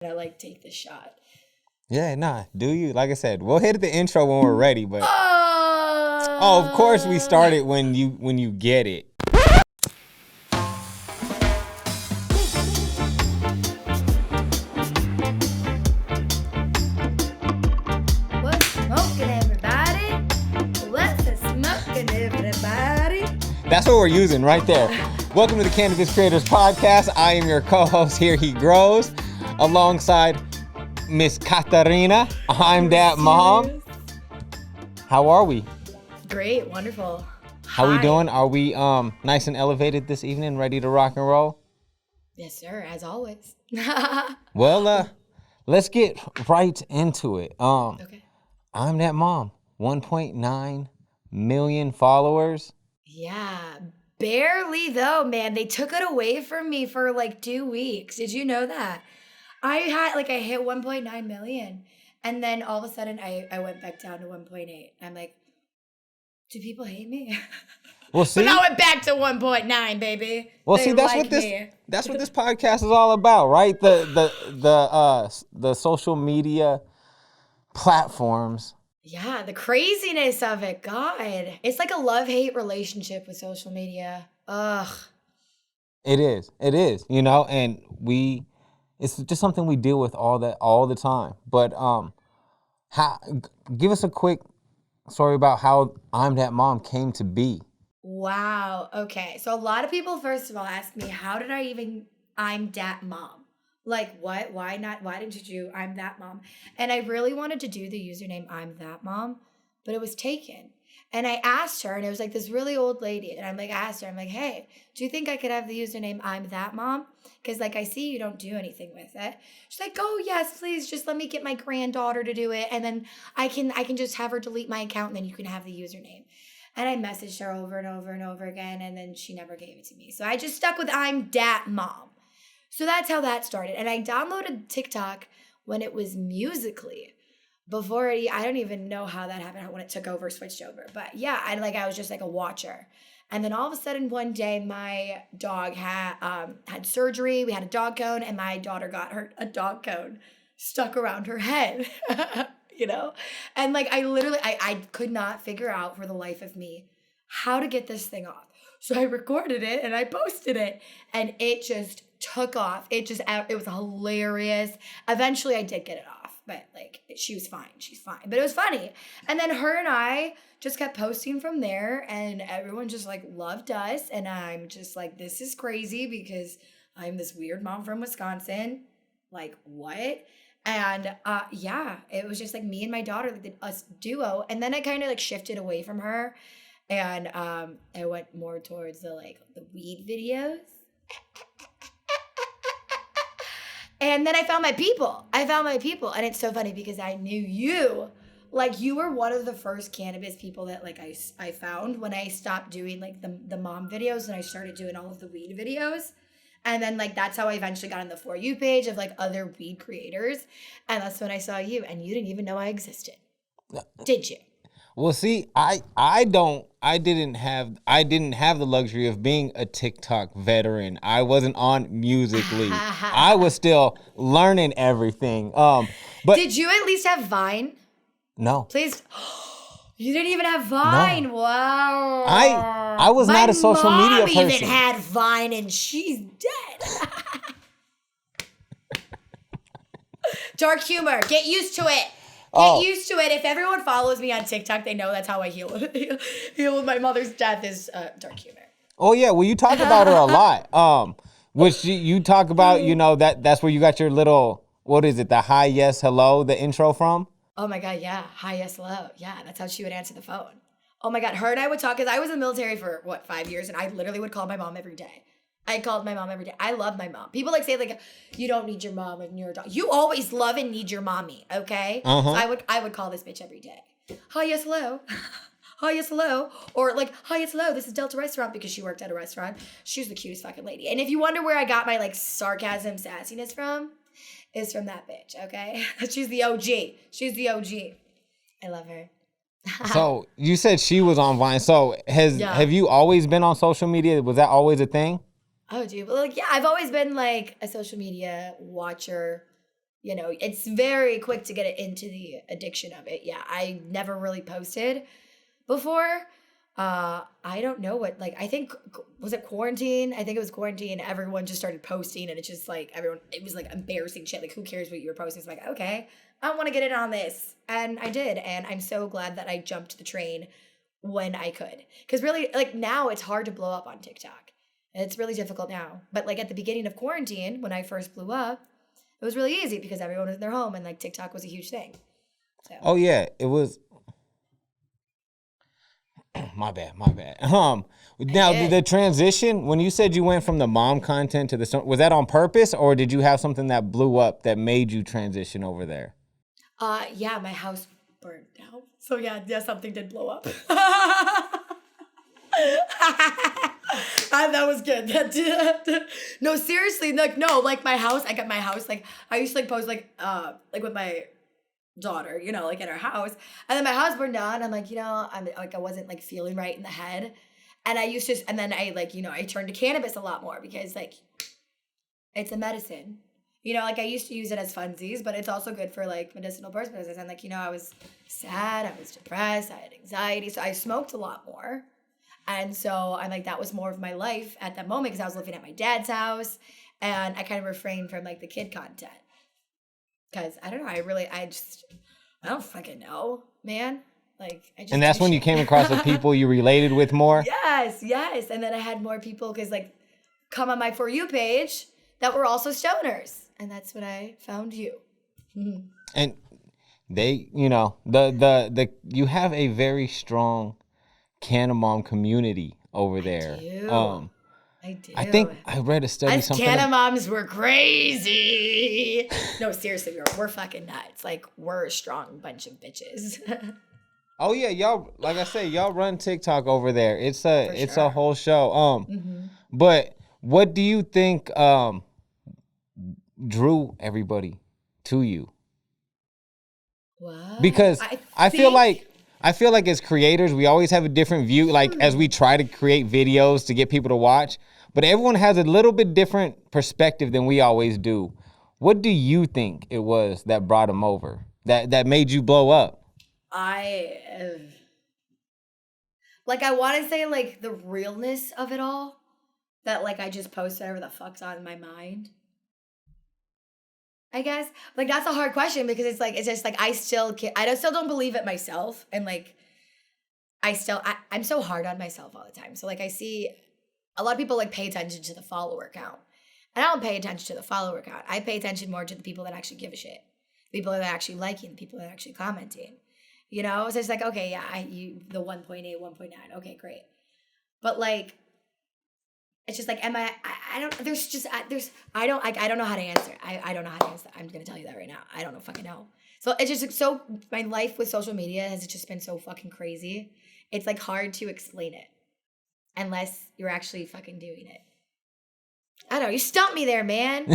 I like take the shot. Yeah, nah. Do you? Like I said, we'll hit the intro when we're ready. But of course we started when you get it. What's smoking, everybody? What's smoking, everybody? That's what we're using right there. Welcome to the Cannabis Creators Podcast. I am your co-host, Herehegrows, alongside Miss Katarina. I'm that mom. How are we? Great, wonderful. How we doing? Are we nice and elevated this evening, ready to rock and roll? Yes, sir, as always. Well, let's get right into it. Okay. I'm that mom. 1.9 million followers. Yeah, barely though, man. They took it away from me for like 2 weeks. Did you know that? I hit 1.9 million. And then all of a sudden I went back down to 1.8. I'm like, do people hate me? Well, see, but I went back to 1.9, baby. Well, They see, that's like what this podcast is all about, right? The social media platforms. Yeah, the craziness of it. God, it's like a love-hate relationship with social media. Ugh. It is, and it's just something we deal with all the time. But give us a quick story about how I'm That Mom came to be. Wow. Okay. So a lot of people, first of all, ask me, how did I'm that mom? Like, what? Why not? Why didn't you do I'm that mom? And I really wanted to do the username I'm that mom, but it was taken. And I asked her, and it was like this really old lady. And I asked her, I'm like, hey, do you think I could have the username I'm that mom? Because like I see you don't do anything with it. She's like, oh yes, please, just let me get my granddaughter to do it, and then I can just have her delete my account, and then you can have the username. And I messaged her over and over and over again, and then she never gave it to me. So I just stuck with I'm dat mom. So that's how that started. And I downloaded TikTok when it was Musical.ly. Before I don't even know how that happened, when it took over, switched over. But yeah, I was just like a watcher. And then all of a sudden one day my dog had surgery. We had a dog cone, and my daughter got a dog cone stuck around her head. You know? And like I could not figure out for the life of me how to get this thing off. So I recorded it and I posted it, and it just took off. It was hilarious. Eventually I did get it off, but like she was fine. She's fine. But it was funny. And then her and I just kept posting from there, and everyone just like loved us. And I'm just like, this is crazy because I'm this weird mom from Wisconsin. Like, what? And yeah, it was just like me and my daughter, like us duo. And then I kind of like shifted away from her, and I went more towards the weed videos. And then I found my people. And it's so funny because I knew you. Like, you were one of the first cannabis people that like I found when I stopped doing like the mom videos, and I started doing all of the weed videos. And then like that's how I eventually got on the For You page of like other weed creators. And that's when I saw you, and you didn't even know I existed. Did you? Well, see, I didn't have the luxury of being a TikTok veteran. I wasn't on Musical.ly. I was still learning everything. But did you at least have Vine? No. Please. You didn't even have Vine. No. Wow. I was not a social media person. My mom even had Vine, and she's dead. Dark humor. Get used to it. Get used to it. If everyone follows me on TikTok, they know that's how I heal with my mother's death is dark humor. Oh yeah, well you talk about her a lot. Which you talk about, that's where you got your little, what is it, the hi, yes, hello, the intro from? Oh my God, yeah. Hi, yes, hello. Yeah, that's how she would answer the phone. Oh my God, her and I would talk, because I was in the military for 5 years, and I literally would call my mom every day. I called my mom every day. I love my mom. People say like, you don't need your mom and you're a dog. You always love and need your mommy, okay? Uh-huh. So I would call this bitch every day. Hi, yes, hello. Hi, yes, hello. Or like, hi, yes, hello. This is Delta Restaurant, because she worked at a restaurant. She was the cutest fucking lady. And if you wonder where I got my like sarcasm sassiness from, is from that bitch, okay? She's the OG. I love her. So you said she was on Vine. So have you always been on social media? Was that always a thing? Oh, dude. Well, like, yeah, I've always been like a social media watcher. You know, it's very quick to get it into the addiction of it. Yeah, I never really posted before. I don't know what, like, I think, was it quarantine? I think it was quarantine. Everyone just started posting, and it's just like it was like embarrassing shit. Like, who cares what you were posting? It's like, okay, I want to get in on this. And I did. And I'm so glad that I jumped the train when I could. Because really, like, now it's hard to blow up on TikTok. It's really difficult now. But like at the beginning of quarantine, when I first blew up, it was really easy because everyone was in their home and like TikTok was a huge thing. So. Oh yeah, it was. My bad. Now the transition, when you said you went from the mom content to the, was that on purpose, or did you have something that blew up that made you transition over there? Yeah, my house burned down. So yeah, something did blow up. That was good. No, seriously, like no, like my house. I got my house. Like I used to like post like with my daughter, you know, like in our house, and then my house burned down. I'm like, you know, I'm like I wasn't like feeling right in the head, and I used to, and then I like, you know, I turned to cannabis a lot more because like it's a medicine. You know, like I used to use it as funsies, but it's also good for like medicinal purposes. And like, you know, I was sad, I was depressed, I had anxiety, so I smoked a lot more. And so I'm like, that was more of my life at that moment because I was living at my dad's house, and I kind of refrained from like the kid content. Because I don't know, I don't fucking know, man. Like, I just. And that's when you came across the people you related with more? Yes. And then I had more people because like come on my For You page that were also stoners. And that's when I found you. Mm-hmm. And they, you know, the you have a very strong Canamom community over there. I do. I think I read a study. Us Canamoms were crazy. No, seriously, we're fucking nuts. Like, we're a strong bunch of bitches. Oh yeah, y'all, like I said, y'all run TikTok over there. It's a whole show. But what do you think drew everybody to you? What? Because I feel like as creators, we always have a different view, like as we try to create videos to get people to watch, but everyone has a little bit different perspective than we always do. What do you think it was that brought them over, that made you blow up? I want to say like the realness of it all, that like I just post whatever the fuck's on my mind. I guess like that's a hard question because it's just like I still don't believe it myself, and like I'm so hard on myself all the time. So like I see a lot of people like pay attention to the follower count, and I don't pay attention to the follower count. I pay attention more to the people that actually give a shit, the people that are actually liking, the people that are actually commenting. You know, so it's like, okay, yeah, the 1.8, 1.9, okay, great, but like. It's just like, I don't know how to answer. I don't know how to answer. I'm going to tell you that right now. I don't know fucking know. So it's just so, my life with social media has just been so fucking crazy. It's like hard to explain it unless you're actually fucking doing it. I don't know. You stumped me there, man.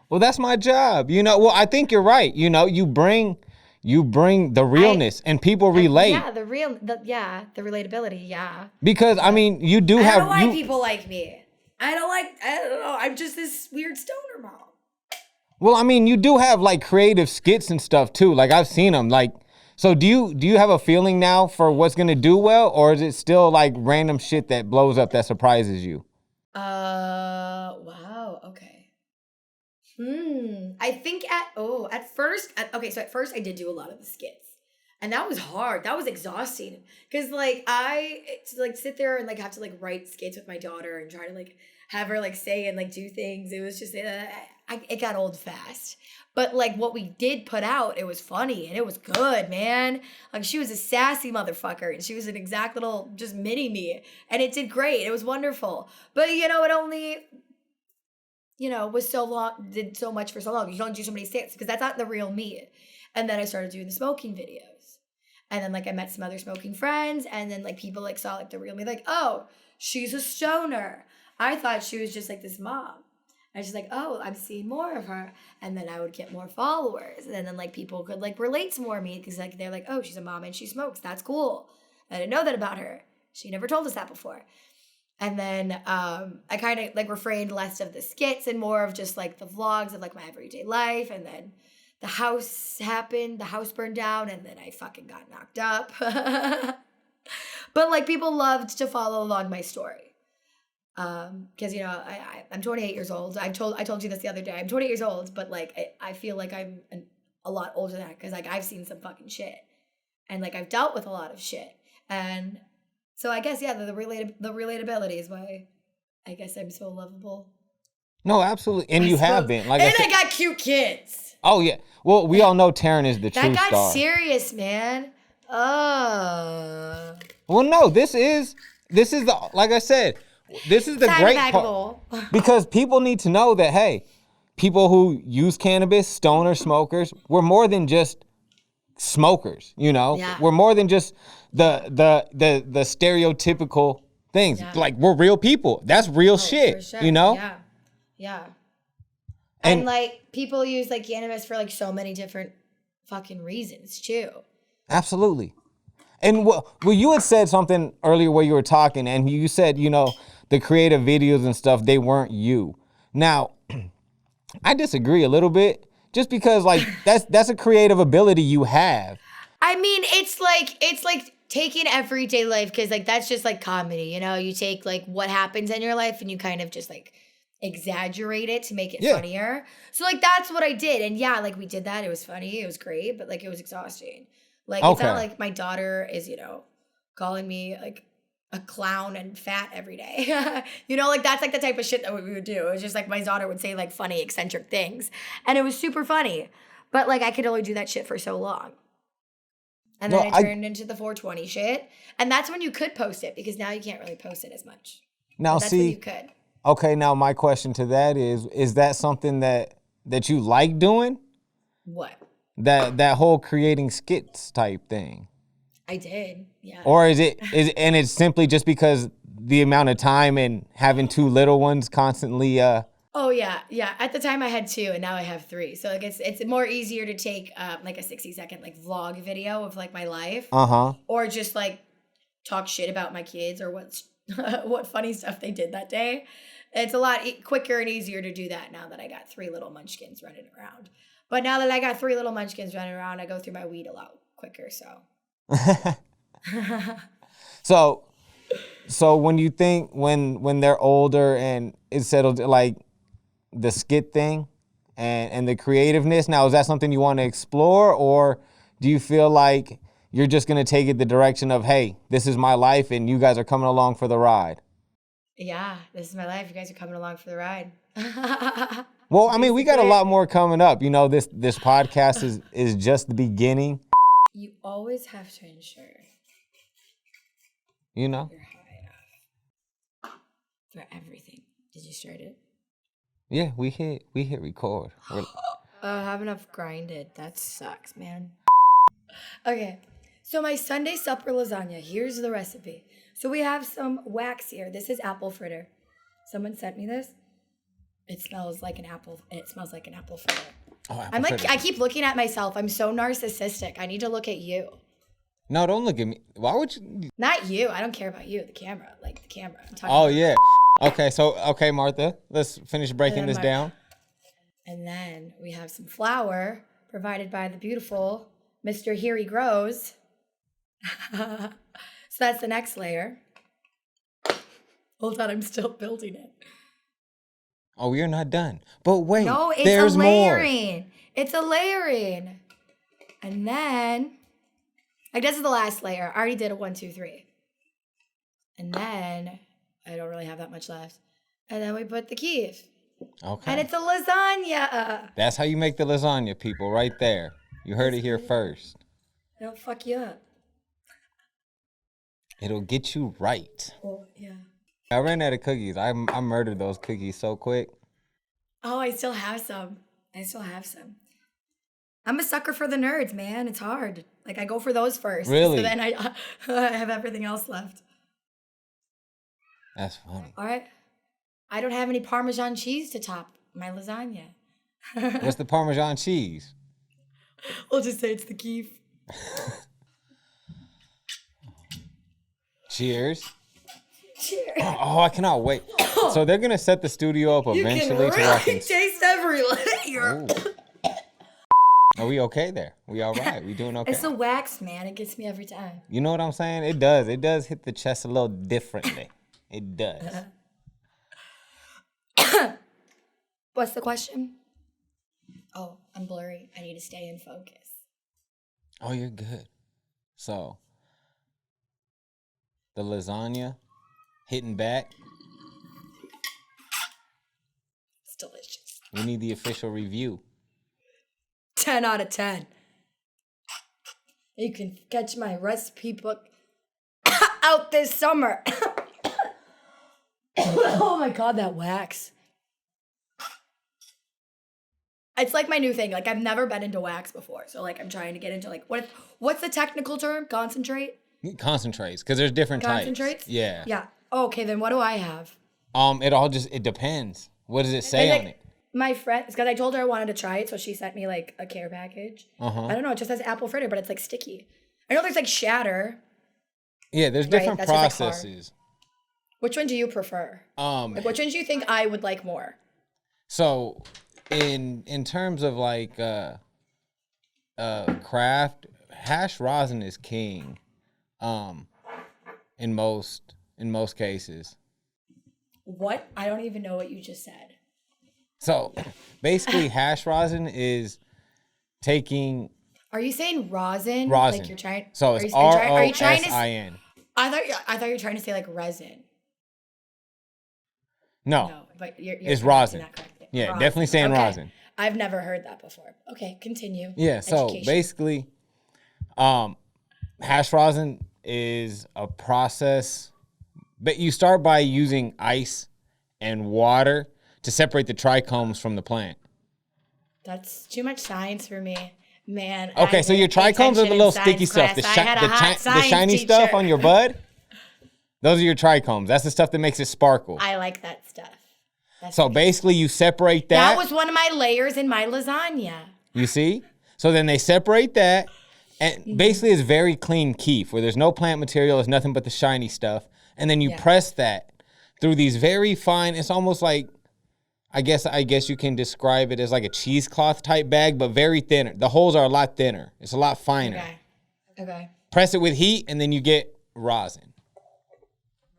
Well, that's my job. You know, well, I think you're right. You know, you bring the realness and people relate. Yeah, the relatability, yeah. Because, I mean, you do have... I don't know why people like me. I don't know. I'm just this weird stoner mom. Well, I mean, you do have, like, creative skits and stuff, too. Like, I've seen them. Like, so do you have a feeling now for what's going to do well? Or is it still, like, random shit that blows up that surprises you? Wow, okay. I think at first I did do a lot of the skits, and that was hard. That was exhausting because like I to like sit there and like have to like write skits with my daughter and try to like have her like say and like do things. It was just it got old fast. But like what we did put out, it was funny and it was good, man. Like she was a sassy motherfucker and she was an exact little just mini me, and it did great. It was wonderful. But you know, it only was so long, did so much for so long. You don't do so many skits because that's not the real me. And then I started doing the smoking videos. And then like I met some other smoking friends, and then like people like saw like the real me, like, oh, she's a stoner. I thought she was just like this mom. And she's like, oh, I'm seeing more of her. And then I would get more followers. And then like people could like relate to more of me because like they're like, oh, she's a mom and she smokes. That's cool. I didn't know that about her. She never told us that before. And then I kind of like refrained less of the skits and more of just like the vlogs of like my everyday life. And then the house happened, the house burned down, and then I fucking got knocked up. But like people loved to follow along my story. Because you know I'm 28 years old. I told you this the other day. I'm 28 years old, but like I feel like I'm a lot older than that because like I've seen some fucking shit, and like I've dealt with a lot of shit, and so I guess the relatability is why I guess I'm so lovable. No, absolutely, and you have been. Like and I got cute kids. Oh yeah, well we all know Taryn is the true star. That got serious, man. Well, no, this is the like I said. This is the great part, because people need to know that, hey, people who use cannabis, stoner smokers, we're more than just smokers, you know? Yeah. We're more than just the stereotypical things. Yeah. Like, we're real people. That's real shit, sure. You know? Yeah. Yeah. And like, people use like cannabis for like so many different fucking reasons, too. Absolutely. And well, you had said something earlier where you were talking, and you said, you know, the creative videos and stuff, they weren't you. Now, I disagree a little bit, just because like that's a creative ability you have. I mean, it's like taking everyday life, because like that's just like comedy, you know? You take like what happens in your life and you kind of just like exaggerate it to make it funnier. So like that's what I did. And yeah, like we did that. It was funny. It was great, but like it was exhausting. Like it's not like my daughter is, you know, calling me like a clown and fat every day. You know, like that's like the type of shit that we would do. It was just like my daughter would say like funny, eccentric things. And it was super funny. But like I could only do that shit for so long. And then I turned into the 420 shit. And that's when you could post it, because now you can't really post it as much. Now but that's when you could. Okay, now my question to that is that something that you like doing? What? That whole creating skits type thing. I did, yeah. Or is it and it's simply just because the amount of time and having two little ones constantly Oh yeah. At the time I had 2 and now I have 3. So like it's more easier to take like a 60-second like vlog video of like my life. Or just like talk shit about my kids or what funny stuff they did that day. It's a lot quicker and easier to do that now that I got 3 little munchkins running around. But now that I got 3 little munchkins running around, I go through my weed a lot quicker, so. So when you think when they're older and it's settled, like the skit thing and the creativeness, now is that something you want to explore, or do you feel like you're just going to take it the direction of, hey, this is my life and you guys are coming along for the ride? Yeah, this is my life. You guys are coming along for the ride. Well, I mean, we got a lot more coming up. You know, this podcast is just the beginning. You always have to ensure. You know? You're high enough for everything. Did you start it? Yeah, we hit record. I have enough grinded. That sucks, man. Okay, so my Sunday supper lasagna. Here's the recipe. So we have some wax here. This is apple fritter. Someone sent me this. It smells like an apple. It smells like an apple fritter. Oh, I'm like, I keep looking at myself. I'm so narcissistic. I need to look at you. No, don't look at me. Why would you? Not you. I don't care about you. The camera. Like the camera. I'm talking about yeah. Okay, Martha. Let's finish breaking this down. And then we have some flour provided by the beautiful Mr. Herehegrows. So that's the next layer. Hold on, I'm still building it. Oh, you're not done. But wait, no, it's there's a layering. More. It's a layering. And then, I guess this is the last layer. I already did a 1, 2, 3. And then, I don't really have that much left. And then we put the keef. Okay. And it's a lasagna. That's how you make the lasagna, people, right there. You heard it here first. It'll fuck you up. It'll get you right. Oh, yeah. I ran out of cookies. I murdered those cookies so quick. Oh, I still have some. I'm a sucker for the nerds, man. It's hard. Like, I go for those first. Really? So then I have everything else left. That's funny. All right. I don't have any Parmesan cheese to top my lasagna. What's the Parmesan cheese? We'll just say it's the keef. Cheers. Cheers. Oh, I cannot wait. So they're gonna set the studio up eventually You to can where I really can. taste every layer. Ooh. Are we okay there? We all right? We doing okay? It's the wax, man. It gets me every time. You know what I'm saying? It does. It does hit the chest a little differently. It does. What's the question? Oh, I'm blurry. I need to stay in focus. Oh, you're good. So, the lasagna hitting back. It's delicious. We need the official review. 10 out of 10. You can catch my recipe book out this summer. Oh my God, that wax. It's like my new thing. Like, I've never been into wax before. So, like, I'm trying to get into, like, what's the technical term? Concentrate? Concentrates, because there's different Concentrates? types. Yeah. Yeah. Oh, okay, then what do I have? It depends. What does it say on it? My friend, because I told her I wanted to try it, so she sent me, like, a care package. I don't know, it just says apple fritter, but it's, like, sticky. I know there's, like, shatter. Yeah, there's different that's just, like, hard. processes. Which one do you prefer? Like, which one do you think I would like more? So, in terms of like craft, hash rosin is king. In most cases. What? I don't even know what you just said. So, basically, hash rosin is taking. Are you saying rosin? Rosin. Like you're trying. So it's ROSIN. I thought you were trying to say like resin. No, but you're it's rosin. that correctly. Yeah, Rosin. definitely saying rosin. I've never heard that before. Okay, continue. Yeah, so Education. basically, hash rosin is a process, but you start by using ice and water to separate the trichomes from the plant. That's too much science for me, man. Okay, so your trichomes are the little sticky stuff, the shiny stuff on your bud. Those are your trichomes. That's the stuff that makes it sparkle. I like that stuff. So basically, you separate that. That was one of my layers in my lasagna. You see? So then they separate that, and basically it's very clean keef, where there's no plant material, it's nothing but the shiny stuff. And then you press that through these very fine, it's almost like, I guess you can describe it as like a cheesecloth type bag, but very thinner. The holes are a lot thinner. It's a lot finer. Okay. Press it with heat, and then you get rosin.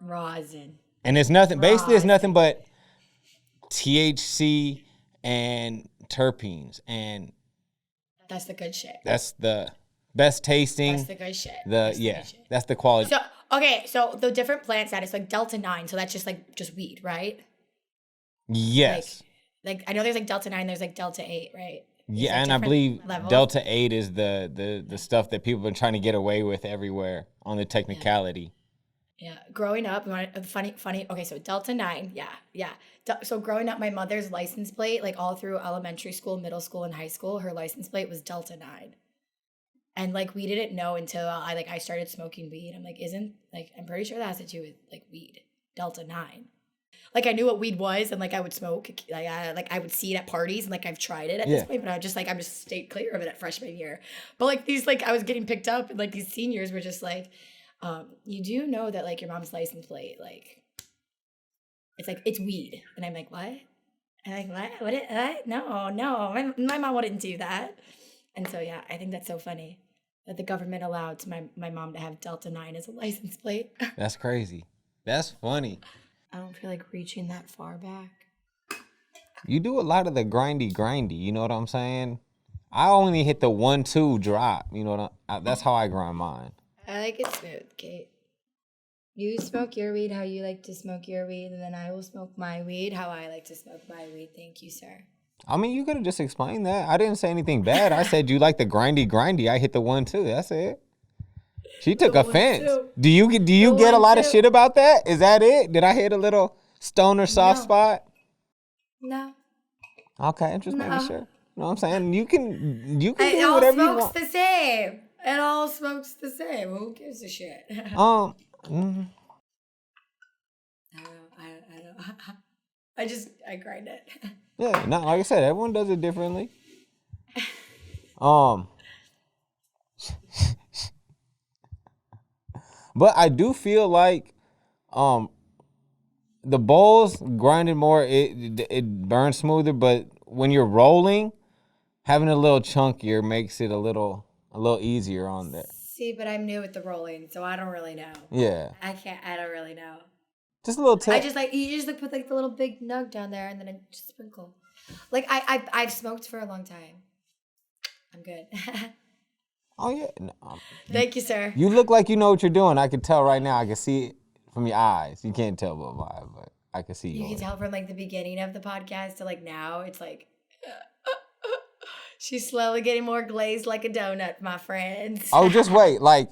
Rosin. And it's nothing, basically it's nothing but THC and terpenes, and that's the good shit. That's the best tasting. That's the good shit. That's the quality. So the different plant status, like Delta 9, so that's just weed, right? Yes. Like I know there's like Delta 9, there's like Delta 8, right? Yeah, and I believe levels? Delta 8 is the stuff that people have been trying to get away with everywhere on the technicality. Yeah, growing up, funny. Okay, so Delta 9, yeah. So growing up, my mother's license plate, like all through elementary school, middle school, and high school, her license plate was Delta 9. And like we didn't know until I started smoking weed. I'm like, I'm pretty sure that has to do with like weed, Delta 9. Like I knew what weed was, and like I would smoke, like I would see it at parties, and like I've tried it at this point, but I'm just stayed clear of it at freshman year. But like these, like I was getting picked up, and like these seniors were just like, you do know that like your mom's license plate, like it's weed, and I'm like, what? And I'm like, what? No, my mom wouldn't do that. And so yeah, I think that's so funny that the government allowed my mom to have Delta 9 as a license plate. That's crazy. That's funny. I don't feel like reaching that far back. You do a lot of the grindy, you know what I'm saying? I only hit the 1-2 drop, you know that's how I grind mine. I like it smooth, Kate. You smoke your weed how you like to smoke your weed, and then I will smoke my weed how I like to smoke my weed. Thank you, sir. I mean, you could have just explained that. I didn't say anything bad. I said you like the grindy. I hit the 1-2. That's it. She took offense. Do you get a lot of shit about that? Is that it? Did I hit a little stoner soft spot? No. Okay, just making sure. You know what I'm saying? You can do whatever you want. It all smokes the same. It all smokes the same. Who gives a shit? I don't know. I grind it. Yeah, no, like I said, everyone does it differently. But I do feel like the bowls grinded more, it burns smoother, but when you're rolling, having a little chunkier makes it a little easier on there. See, but I'm new at the rolling, so I don't really know. Yeah. I don't really know. Just a little tip. I just you just put like the little big nug down there and then I just sprinkle. Like I've smoked for a long time. I'm good. Oh yeah. No. Thank you, sir. You look like you know what you're doing. I can tell right now. I can see it from your eyes. You can't tell by vibe, but I can see you. You can tell from like the beginning of the podcast to like now. It's like she's slowly getting more glazed like a donut, my friends. Oh, just wait. Like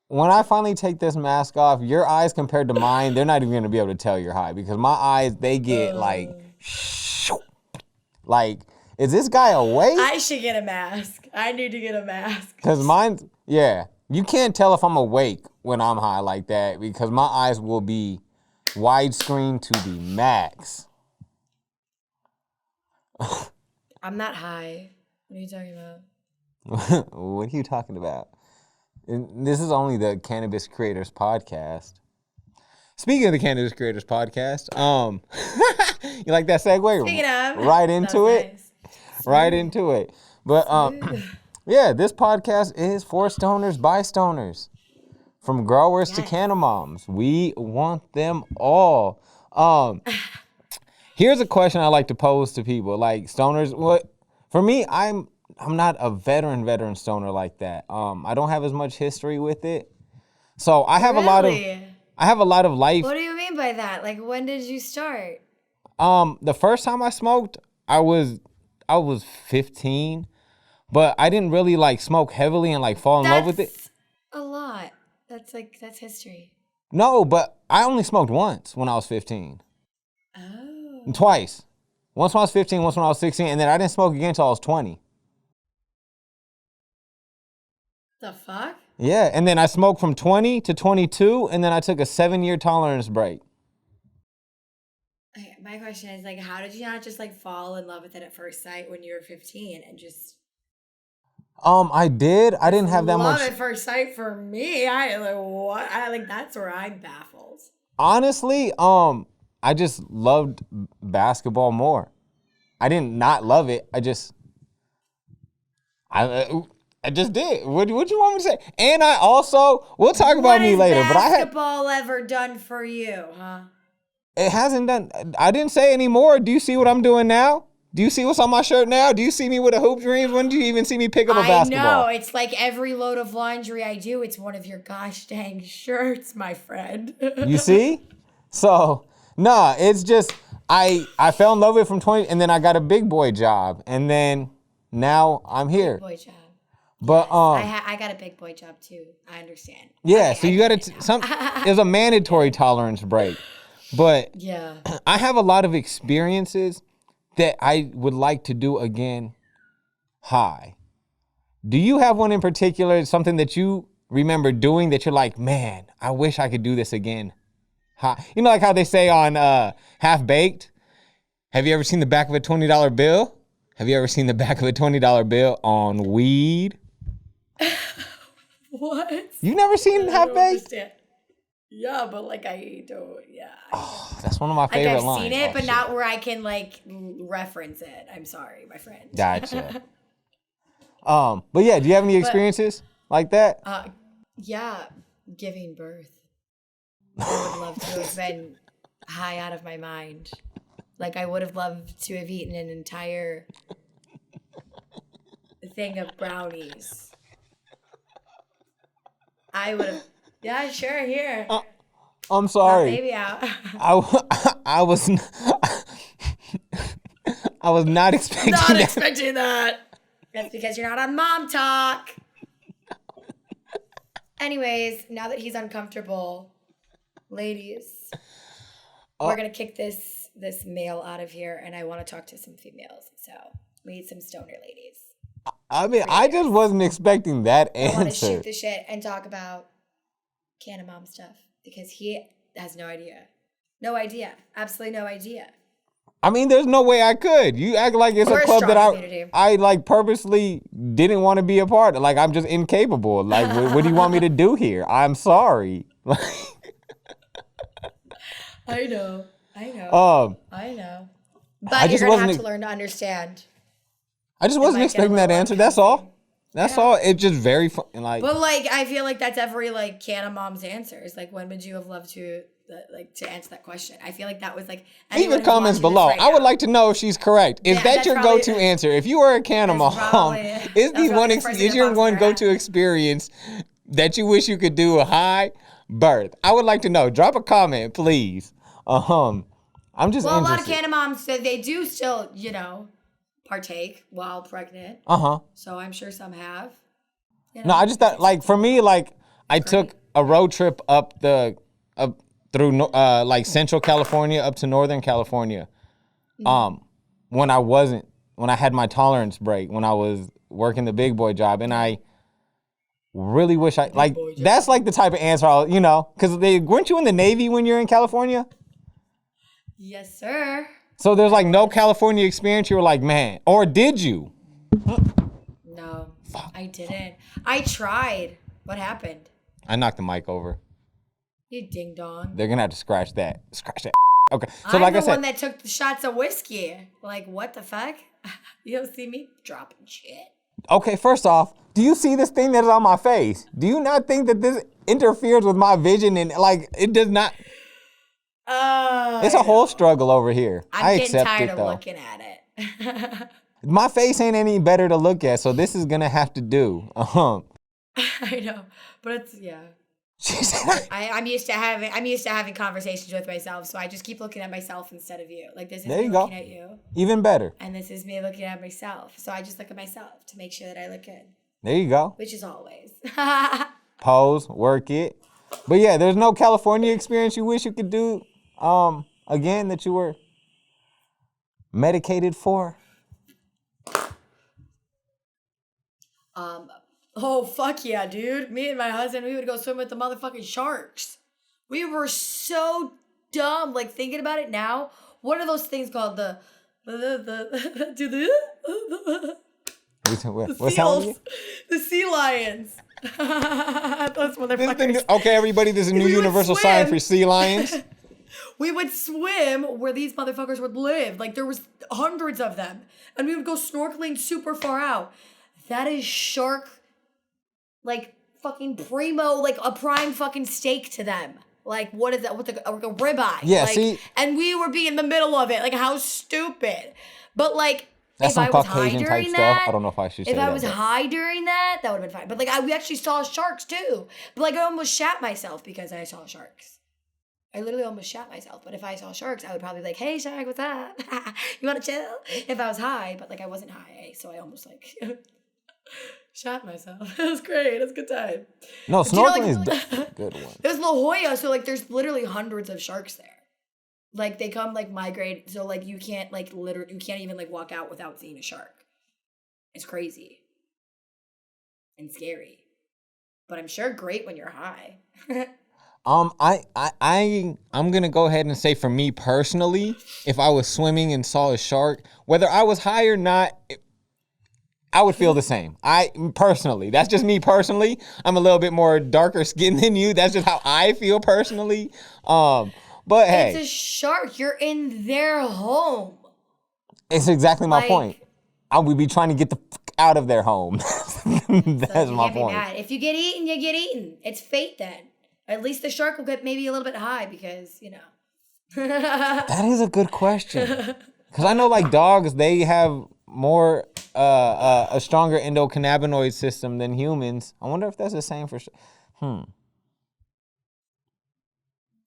when I finally take this mask off, your eyes compared to mine, they're not even gonna be able to tell you're high because my eyes they get like. Is this guy awake? I should get a mask. I need to get a mask. Because mine, yeah. You can't tell if I'm awake when I'm high like that because my eyes will be widescreen to the max. I'm not high. What are you talking about? What are you talking about? And this is only the Cannabis Creators Podcast. Speaking of the Cannabis Creators Podcast, you like that segue? Speaking of, right into it. Nice. Right into it. But yeah, this podcast is for stoners by stoners. From growers to canna moms. We want them all. Here's a question I like to pose to people. Like stoners, for me, I'm not a veteran stoner like that. I don't have as much history with it. So I have a lot of life. What do you mean by that? Like when did you start? The first time I smoked, I was 15, but I didn't really like smoke heavily and like fall in love with it. That's a lot. That's history. No, but I only smoked once when I was 15. Oh. Twice. Once when I was 15, once when I was 16, and then I didn't smoke again until I was 20. The fuck? Yeah, and then I smoked from 20 to 22, and then I took a 7-year tolerance break. Okay, my question is like, how did you not just like fall in love with it at first sight when you were 15 and just? I did. I didn't have that much. Love at first sight for me. I like what? I like that's where I'm baffled. Honestly, I just loved basketball more. I didn't not love it. I just did. What you want me to say? And I also, we'll talk about me later. But I had basketball ever done for you, huh? It hasn't done. I didn't say anymore. Do you see what I'm doing now? Do you see what's on my shirt now? Do you see me with a hoop dreams? When do you even see me pick up a basketball? I know. It's like every load of laundry I do, it's one of your gosh dang shirts, my friend. You see? So, nah, it's just, I fell in love with it from 20, and then I got a big boy job. And then now I'm here. Big boy job. But yes, I got a big boy job too. I understand. Yeah, okay, so you got to, there's a mandatory tolerance break. But yeah, I have a lot of experiences that I would like to do again high. Do you have one in particular, something that you remember doing that you're like, man, I wish I could do this again high? You know, like how they say on Half Baked, have you ever seen the back of a $20 bill? Have you ever seen the back of a $20 bill on weed? What? You've never seen Half Baked? Yeah, but like I don't. Yeah. Oh, that's one of my favorite lines. I've seen it, but not where I can like reference it. I'm sorry, my friend. Gotcha. But yeah, do you have any experiences like that? Yeah, giving birth. I would love to have been high out of my mind. Like I would have loved to have eaten an entire thing of brownies. I would have. Yeah, sure. Here. I'm sorry. Baby out. I was not expecting that. Not expecting that. That's because you're not on Mom Talk. Anyways, now that he's uncomfortable, ladies, we're gonna kick this male out of here, and I want to talk to some females. So we need some stoner ladies. I mean, I just wasn't expecting that answer. I want to shoot the shit and talk about Canna Mom stuff because he has no idea. No idea. Absolutely no idea. I mean, there's no way I could. You act like it's a club that I like purposely didn't want to be a part of. Like, I'm just incapable. Like, what do you want me to do here? I'm sorry. I know. I know. I know. But I just you're going to have wasn't- to learn to understand. I just wasn't might get a expecting that little answer. That's all. That's Yeah. all. It's just very fun. Like, But like, I feel like that's every like Canna mom's answers. Like, when would you have loved to to answer that question? I feel like that was like. leave anyone your who's comments watching this below. right I would now. like to know if she's correct. Is Yeah, that that's your probably- go-to answer? If you were a Canna mom, That's probably- is that's the probably one the first thing is that your pops in one their go-to head. experience that you wish you could do a high birth? I would like to know. Drop a comment, please. I'm just Well, a lot of interested. Canna moms said they do still, partake while pregnant. Uh-huh. So I'm sure some have. No, I just thought, like, for me, like, I took a road trip up through like Central California up to Northern California. When I had my tolerance break, when I was working the big boy job, and I really wish that's like the type of answer because weren't you in the Navy when you're in California? Yes, sir. So there's like no California experience. You were like, man, or did you? No, I didn't. I tried. What happened? I knocked the mic over. You ding dong. They're gonna have to scratch that. Okay. So I'm like the I said, one that took the shots of whiskey. Like, what the fuck? You don't see me dropping shit. okay, first off, do you see this thing that is on my face? Do you not think that this interferes with my vision and like it does not? It's a whole struggle over here. I'm I getting accept tired it of though. looking at it. My face ain't any better to look at, so this is gonna have to do. I know, but it's She said, I'm used to having conversations with myself, so I just keep looking at myself instead of you. Like, this is There me you go. looking at you, even better. and this is me looking at myself. So I just look at myself to make sure that I look good, There you go. which is always. Pose, work it. But yeah, there's no California experience you wish you could do again that you were medicated for. Oh, fuck yeah, dude. Me and my husband, we would go swim with the motherfucking sharks. We were so dumb. Like, thinking about it now, what are those things called? The What's happening? seals. The sea lions. Those motherfuckers. Okay, everybody, this is a new We would universal sign swim. for sea lions. We would swim where these motherfuckers would live. Like, there was hundreds of them. And we would go snorkeling super far out. That is shark, like, fucking primo, like, a prime fucking steak to them. Like, what is that? What's like a ribeye? Yeah, like, see? And we were being in the middle of it. Like, how stupid. But, like, That's if some I was high Caucasian type during stuff. that, I don't know if I should say if that. I was but- high during that, that would have been fine. But, like, we actually saw sharks, too. But, like, I almost shat myself because I saw sharks. I literally almost shat myself. But if I saw sharks, I would probably be like, hey, shark, what's up? You want to chill? If I was high, but, like, I wasn't high. So I almost, like, shot myself. It was great. It was a good time. No, Do you know, like, snorkeling is a good one. There's La Jolla, so, like, there's literally hundreds of sharks there. Like, they come, like, migrate. So, like, you can't, like, literally, you can't even, like, walk out without seeing a shark. It's crazy. And scary. But I'm sure great when you're high. I'm gonna go ahead and say for me personally, if I was swimming and saw a shark, whether I was high or not, I would feel the same. That's just me personally. I'm a little bit more darker skinned than you. That's just how I feel personally. But hey, It's a shark. You're in their home. it's exactly my like- point. I would be trying to get the fuck out of their home. That's You my can't be point. mad. If you get eaten, you get eaten. It's fate then. At least the shark will get maybe a little bit high because, That is a good question. Because I know like dogs, they have more, a stronger endocannabinoid system than humans. I wonder if that's the same for,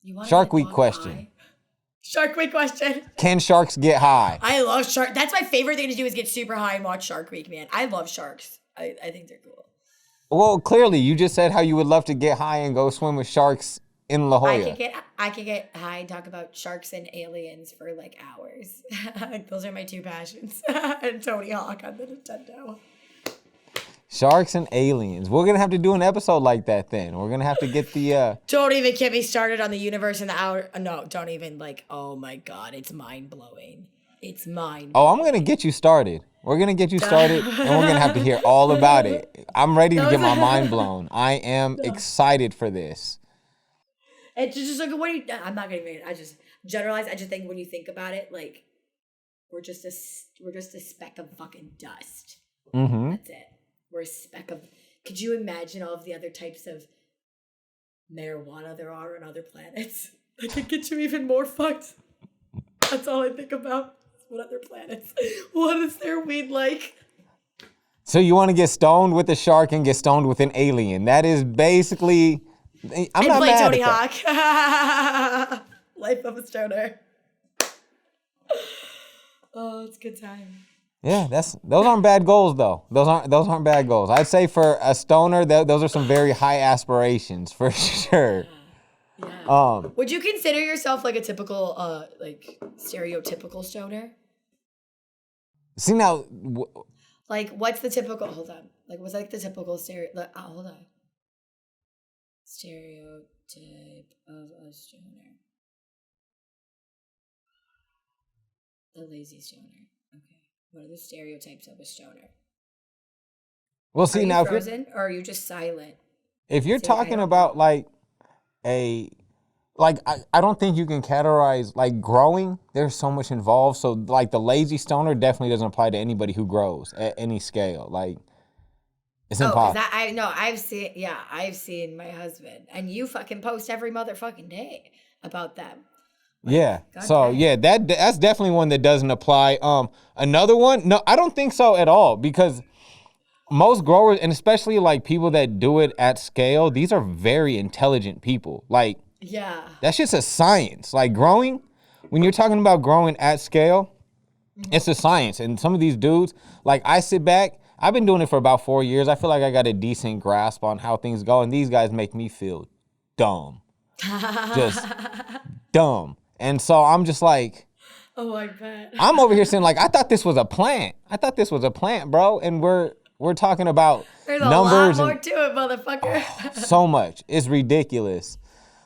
You wanna Shark get Week dog question. high? Shark Week question. Can sharks get high? I love shark. That's my favorite thing to do is get super high and watch Shark Week, man. I love sharks. I think they're cool. Well, clearly you just said how you would love to get high and go swim with sharks in La I Jolla. could get high and talk about sharks and aliens for like hours. Those are my two passions. And Tony Hawk on the Nintendo. Sharks and aliens. We're gonna have to do an episode like that then. We're gonna have to get the Don't even get me started on the universe and the outer. No, don't even like. Oh my god, it's mind blowing. It's mind. Oh, I'm gonna get you started. We're gonna get you started and we're gonna have to hear all about it. I'm ready to get my mind blown. I am excited for this. It's just like what do you? I'm not gonna even. generalize. I just think when you think about it, like we're just a speck of fucking dust. Mm-hmm. That's it. We're a speck of. Could you imagine all of the other types of marijuana there are on other planets? That could get you even more fucked. That's all I think about. What other planets? What is their weed like? So you want to get stoned with a shark and get stoned with an alien? That is basically. I'm not mad Tony at Hawk. Life of a stoner. Oh, it's a good time. Yeah, those aren't bad goals though. Those aren't bad goals. I'd say for a stoner, those are some very high aspirations for sure. Yeah. Would you consider yourself like a typical, like stereotypical stoner? See now, like what's the typical? Hold on. Like what's like the typical hold on. Stereotype of a stoner. The lazy stoner. Okay. What are the stereotypes of a stoner? Well, see, are you now frozen or are you just silent? If you're talking about like I don't think you can categorize like growing. There's so much involved. So like the lazy stoner definitely doesn't apply to anybody who grows at any scale. Like it's impossible. I know I've seen my husband and you fucking post every motherfucking day about them. Like, yeah. God So damn. yeah, that's definitely one that doesn't apply. Another one, no, I don't think so at all because most growers, and especially like people that do it at scale, these are very intelligent people. Like yeah, that's just a science. Like growing, when you're talking about growing at scale, it's a science. And some of these dudes, like I sit back, I've been doing it for about 4 years. I feel like I got a decent grasp on how things go. And these guys make me feel dumb. Just dumb. And so I'm just like, oh, I bet. I'm over here saying like, I thought this was a plant. Bro. And we're talking about There's numbers. A lot more to it, motherfucker. So much. It's ridiculous.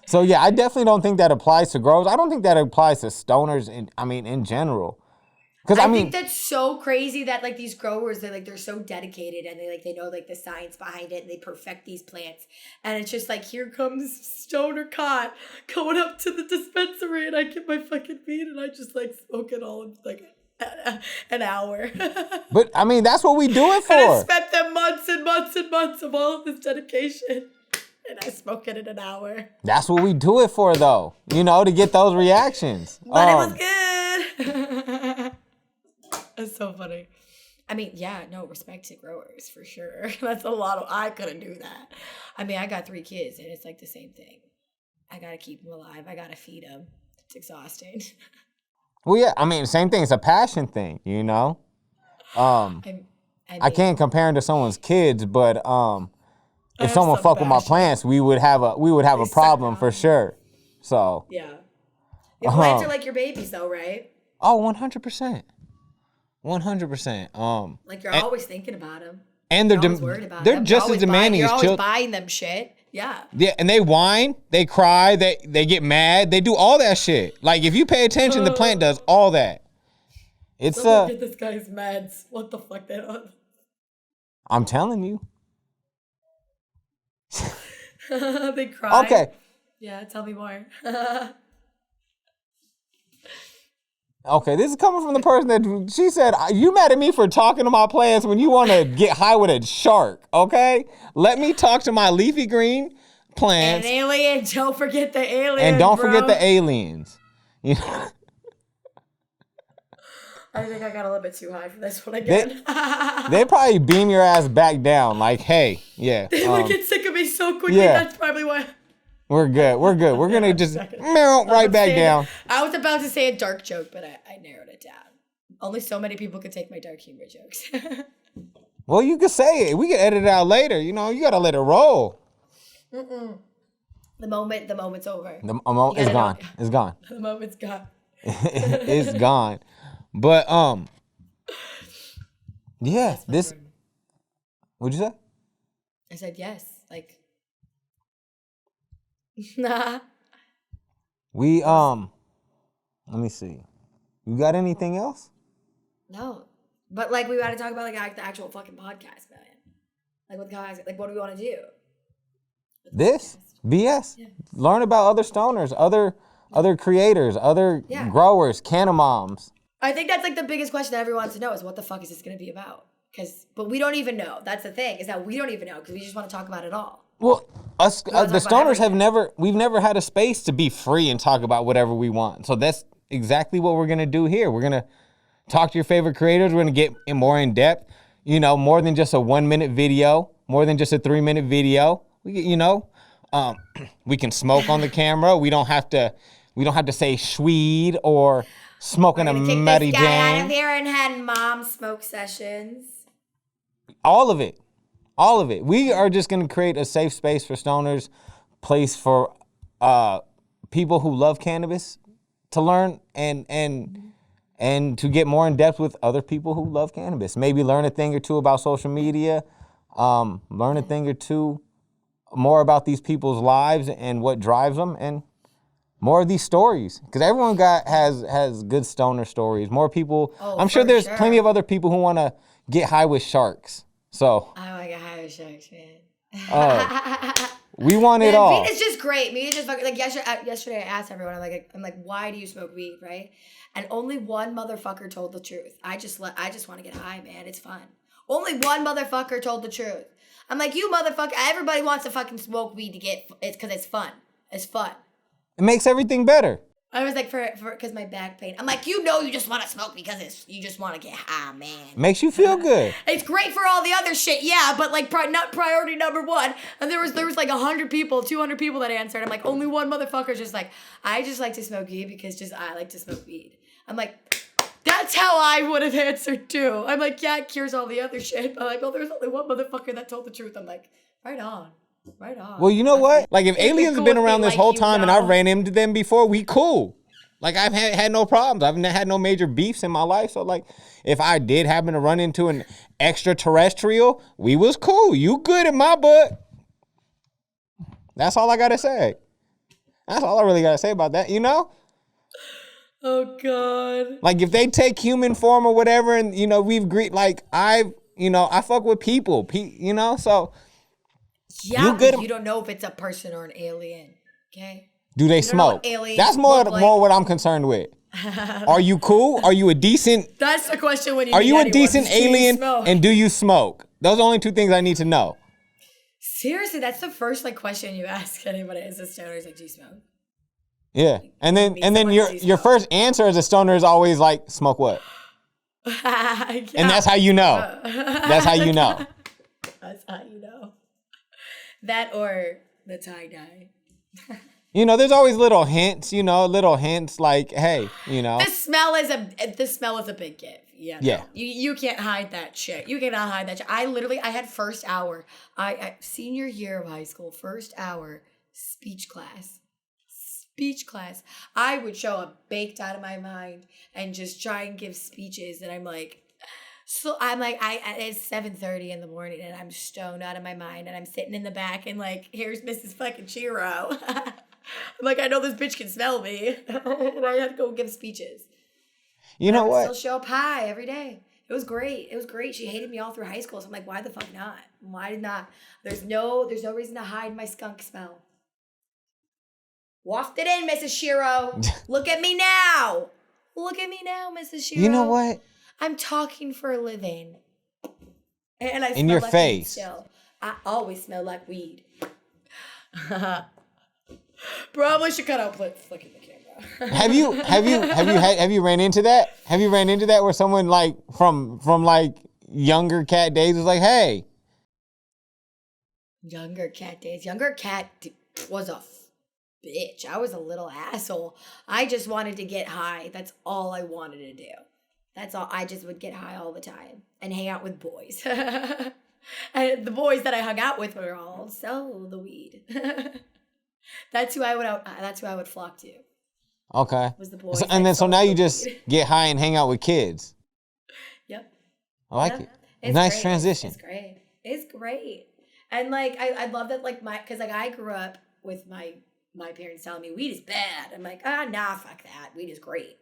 So yeah, I definitely don't think that applies to growers. I don't think that applies to stoners in general. Because I think that's so crazy that like these growers, they're so dedicated and they know like the science behind it and they perfect these plants. And it's just like, here comes Stoner Kat going up to the dispensary and I get my fucking weed and I just like smoke it all in like an hour. But I mean, that's what we do it for. And I spent them months and months and months of all of this dedication. And I smoke it in an hour. That's what we do it for though. You know, to get those reactions. But it was good. That's so funny. I mean, yeah, no, respect to growers for sure. That's a lot I couldn't do that. I mean, I got 3 kids and it's like the same thing. I got to keep them alive. I got to feed them. It's exhausting. Well, yeah, I mean, same thing. It's a passion thing, you know? I can't compare them to someone's kids, but if someone fuck with my plants, we would have a problem for sure. So. Yeah. Your plants are like your babies though, right? Oh, 100%. 100%. Like you're always thinking about them. And they're just as demanding as children. You're always buying them shit. Yeah. Yeah, and they whine, they cry, they get mad, they do all that shit. Like if you pay attention, the plant does all that. It's get this guy's meds. What the fuck they don't. I'm telling you. They cry. Okay. Yeah, tell me more. Okay, this is coming from the person that she said, you mad at me for talking to my plants when you want to get high with a shark, okay? Let me talk to my leafy green plants. And alien, don't forget the aliens, and don't forget the aliens. You know? I think I got a little bit too high for this one again. They probably beam your ass back down like, hey, yeah. They would get sick of me so quickly, that's probably why. We're good. We're going to just right back down. I was about to say a dark joke, but I narrowed it down. Only so many people could take my dark humor jokes. Well, you could say it. We can edit it out later. You know, you got to let it roll. The moment's over. It's gone. It's gone. The moment's gone. It's gone. But, yeah, this, what'd you say? I said yes. Like, nah. We let me see. You got anything else? No. But like we gotta talk about like the actual fucking podcast, man. Like what guys what do we wanna do? This? BS. Yeah. Learn about other stoners, other other creators, other growers, canna moms. I think that's like the biggest question that everyone wants to know is what the fuck is this going to be about? But we don't even know. That's the thing, is that we don't even know because we just want to talk about it all. Well, us, the stoners we've never had a space to be free and talk about whatever we want. So that's exactly what we're going to do here. We're going to talk to your favorite creators. We're going to get more in depth, more than just a 1-minute video, more than just a 3-minute video. We can smoke on the camera. We don't have to say Schweed or smoking a Muddy Jane. Out of here and had mom smoke sessions. All of it. We are just going to create a safe space for stoners, place for people who love cannabis to learn and to get more in depth with other people who love cannabis. Maybe learn a thing or two about social media, learn a thing or two more about these people's lives and what drives them, and more of these stories, because everyone has good stoner stories. More people. I'm sure there's plenty of other people who want to get high with sharks. So I want to get high with sharks, man. We want it all. Weed is just great. Weed is just fucking, like yesterday I asked everyone, I'm like, why do you smoke weed, right? And only one motherfucker told the truth. I just want to get high, man. It's fun. Only one motherfucker told the truth. I'm like, you motherfucker. Everybody wants to fucking smoke weed it's because it's fun. It's fun. It makes everything better. I was like, because my back pain. I'm like, you just want to smoke because you just want to get high, man. Makes you feel good. It's great for all the other shit, yeah, but like not priority number one. And there was like 100 people, 200 people that answered. I'm like, only one motherfucker's just like, I just like to smoke weed because I like to smoke weed. I'm like, that's how I would have answered too. I'm like, yeah, it cures all the other shit. But like, oh, there's only one motherfucker that told the truth. I'm like, right on. Right on. Well, you know what? Like, if aliens have been around this whole time and I've ran into them before, we cool. Like, I've had no problems. I've had no major beefs in my life. So, like, if I did happen to run into an extraterrestrial, we was cool. You good in my book. That's all I got to say. That's all I really got to say about that, Oh, God. Like, if they take human form or whatever and, we've agreed, like, I fuck with people, so... Yeah, but you don't know if it's a person or an alien, okay? Do they smoke? That's more what I'm concerned with. Are you cool? Are you a decent... That's the question when you Are you a decent alien and do you smoke? Those are the only two things I need to know. Seriously, that's the first question you ask anybody as a stoner is like, do you smoke? Yeah. And then your first answer as a stoner is always like, smoke what? Yeah. And that's how you know. That's how you know. That's how you know. That or the tie-dye. There's always little hints, like, hey, The smell is a big gift. Yeah. Yeah. You can't hide that shit. You cannot hide that shit. I had first hour. I senior year of high school, first hour, speech class. I would show up baked out of my mind and just try and give speeches. And I'm like, it's 7:30 in the morning and I'm stoned out of my mind and I'm sitting in the back and like, here's Mrs. fucking Chiro. I'm like, I know this bitch can smell me. And I had to go give speeches. You know what? Still show up high every day. It was great. She hated me all through high school. So I'm like, why the fuck not? Why not? There's no reason to hide my skunk smell. Waft it in, Mrs. Chiro. Look at me now. Mrs. Chiro. You know what? I'm talking for a living. And I in your like face. Still. I always smell like weed. Probably should cut out flicking the camera. Have you ran into that? Have you ran into that where someone like from like younger Kat days was like, hey. Younger Kat was a bitch. I was a little asshole. I just wanted to get high. That's all I wanted to do. That's all. I just would get high all the time and hang out with boys. And the boys that I hung out with were all sell the weed. That's who I would flock to. Okay. Was the boys. So now you just get high and hang out with kids. Yep. I like it. It's nice great. Transition. It's great. And like I love that because I grew up with my parents telling me weed is bad. I'm like, nah, fuck that. Weed is great.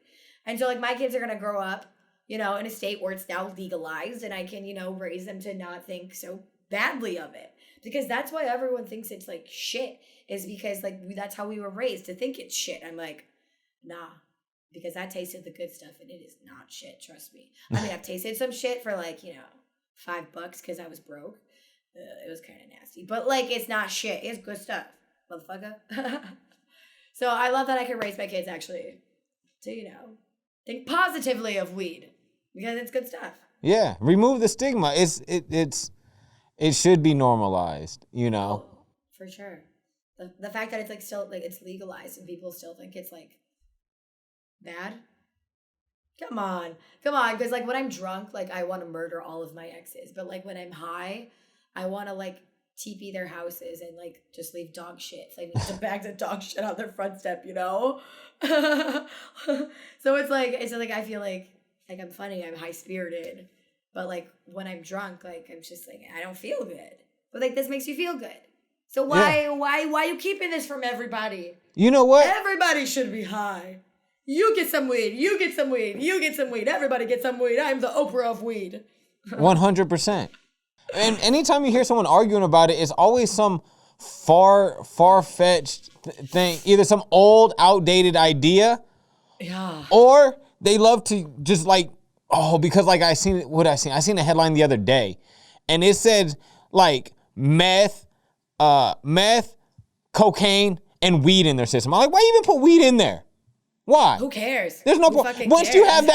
And so like my kids are gonna grow up, in a state where it's now legalized and I can, raise them to not think so badly of it. Because that's why everyone thinks it's like shit, is because like that's how we were raised to think it's shit. I'm like, Nah. Because I tasted the good stuff and it is not shit, trust me. I mean, I've tasted some shit for like, $5 because I was broke. It was kind of nasty. But like, it's not shit. It's good stuff, motherfucker. So I love that I can raise my kids actually to, think positively of weed because it's good stuff. Yeah, remove the stigma. It should be normalized, Oh, for sure. The fact that it's like still like it's legalized and people still think it's like bad. Come on. Because like when I'm drunk, like I want to murder all of my exes. But like when I'm high, I want to like TP their houses and like just leave dog shit. Like some bags of dog shit on their front step, So it's like I feel like I'm funny, I'm high spirited. But like when I'm drunk, like I'm just like I don't feel good. But like this makes you feel good. So why are you keeping this from everybody? You know what? Everybody should be high. You get some weed. You get some weed. You get some weed. Everybody get some weed. I'm the Oprah of weed. 100%. And anytime you hear someone arguing about it, it's always some far-fetched thing. Either some old, outdated idea. Yeah. Or they love to just like, because like I seen a headline the other day. And it said like meth, cocaine, and weed in their system. I'm like, why even put weed in there? Why? Who cares? There's no point. Once you have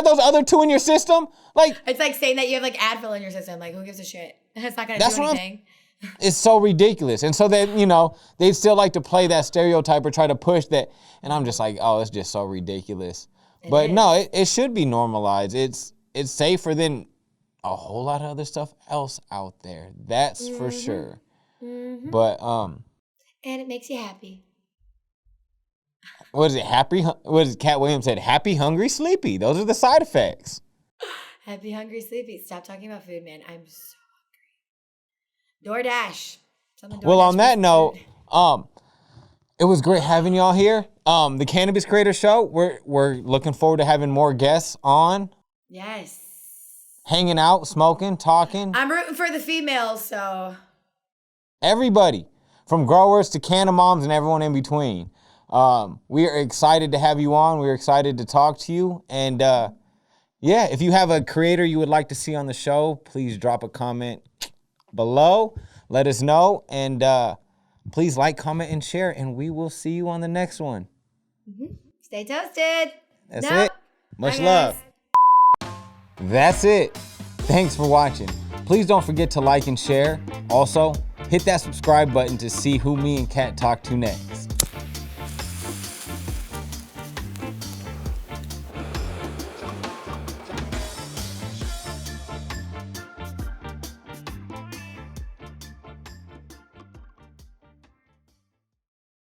those other two in your system, like it's like saying that you have like Advil in your system. Like who gives a shit? It's not gonna do anything. It's so ridiculous. And so then, they still like to play that stereotype or try to push that. And I'm just like, it's just so ridiculous. But no, it should be normalized. It's safer than a whole lot of other stuff else out there. That's for sure. Mm-hmm. But and it makes you happy. What is it? What is Cat Williams said? Happy, hungry, sleepy. Those are the side effects. Happy, hungry, sleepy. Stop talking about food, man. I'm so hungry. DoorDash. Well, on that note, it was great having y'all here. The Cannabis Creators Show. We're looking forward to having more guests on. Yes. Hanging out, smoking, talking. I'm rooting for the females, so. Everybody, from growers to canna moms and everyone in between. We are excited to have you on. We're excited to talk to you. And if you have a creator you would like to see on the show, please drop a comment below. Let us know. And please like, comment, and share. And we will see you on the next one. Mm-hmm. Stay toasted. That's it. Much love. That's it. Thanks for watching. Please don't forget to like and share. Also, hit that subscribe button to see who me and Kat talk to next.